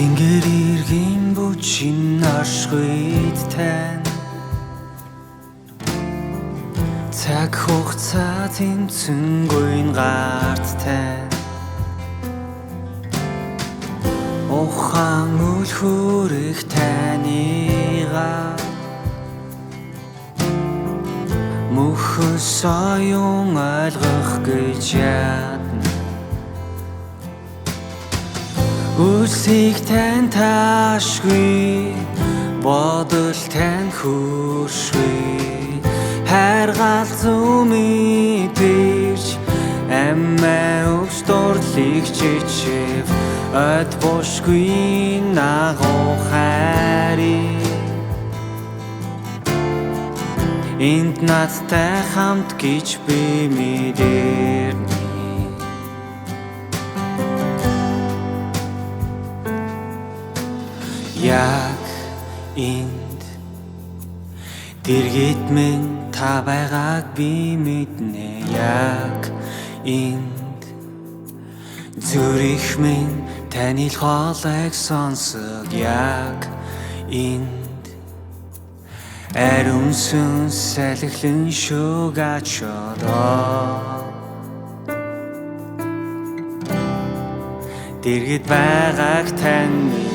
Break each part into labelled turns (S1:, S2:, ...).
S1: Тэнгэр иргэн бүчин оршихуйд тань цаг хугацаа тэмцэнгүй гарт тань ухаан үл хүрэх таныгаа мөхөс оюун ойлгох гэж ядна үлсийг тань таашгүй бодол тань хүршгүй хайргал зүмидэрч амиа өвс дурлыг чичэв од бошгүй нагоо хайрыг энд надтай хамт гэж би мэдэрнэ яг энд дэргэд минь та байгааг би мэднэ яг энд зүрх минь таны хоолойг сонсог яг энд ариун сүнс салхилан шугаач одоо дэргэд байгааг тань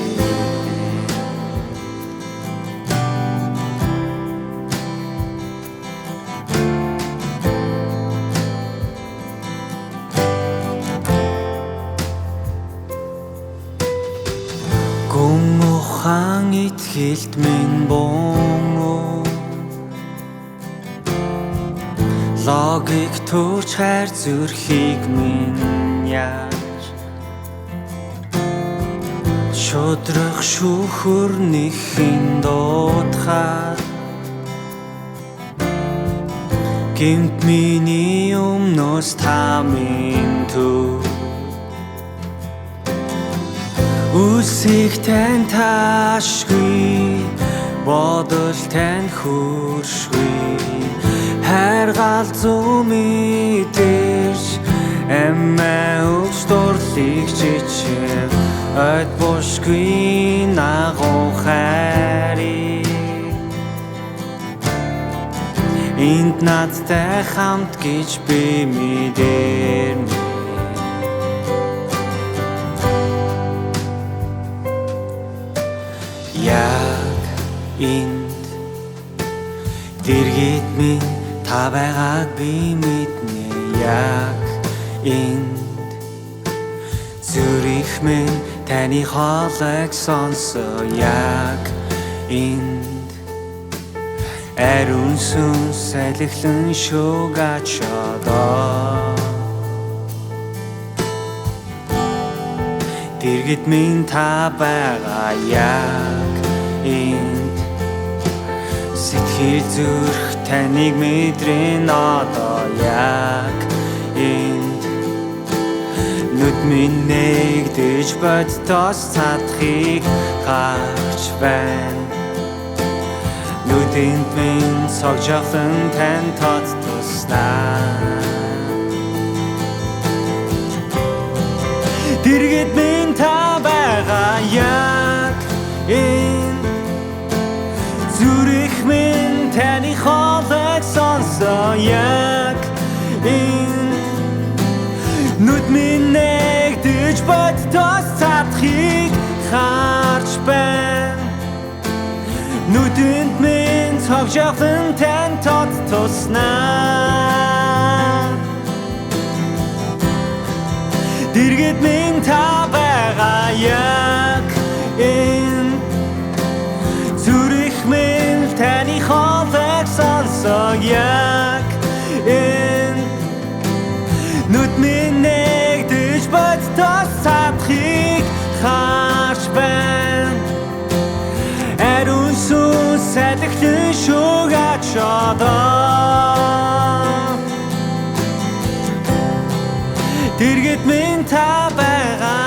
S1: ухаан итгэлт минь боо логик төрч хайр зүрхийг минь яаж шудрах шүүхөрнийхэн дуудахаар гэмт миний өмнөөс та минь төв үлсийг тань таашгүй бодол тань хүршгүй хайргал зүмидэрч амиа өвс дурлыг чичэв од бошгүй нагоо хайрыг энд надтай хамт гэж би мэдэрнэ яг энд дэргэд минь та байгааг би мэднэ яг энд зүрх минь таны хоолойг сонсоо яг энд ариун сүнс салхилан шугаач одоо дэргэд минь та байгаа яг энд сэтгэл зүрх таныг мэдрэн одоо яг энд нүд минь нэгдэж боддоос цадахыг гарч байна нүдэнд минь цогжоолон тань тод туснаа дэргэд минь та байгаа яг энд зүрх минь таны хоолойг сонсоо яг энд нүд минь нэгдэж боддоос цадахыг харж байна нүдэнд минь цогжоолон тань тод туснаа дэргэд минь та байгаа яг энд зүрх минь таны хоолойг сонсоо яг энд нүд минь нэгдэж боддоос цадахыг харж байна ариун сүнс салхилан шугаач одоо дэргэд минь та байгаа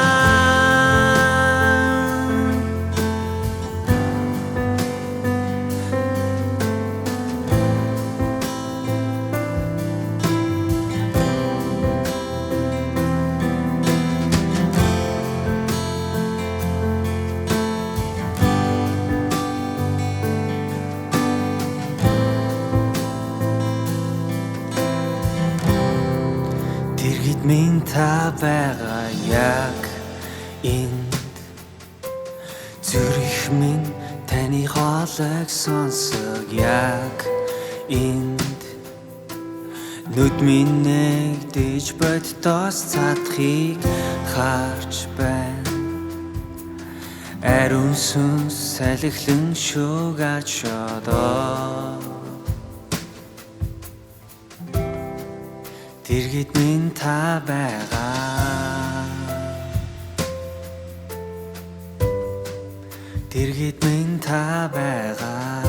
S1: та байгаа яг энд зүрх минь таны хоолойг сонсог яг энд нүд минь нэгдэж боддоос цадахыг харж байна ариун сүнс салхилан шуугаж шодоо дэргэд минь та байгаа дэргэд минь та байгаа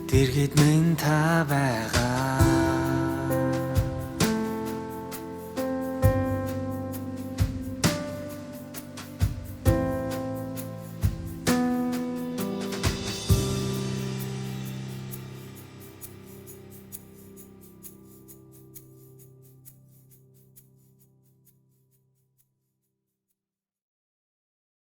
S1: дэргэд минь та байгаа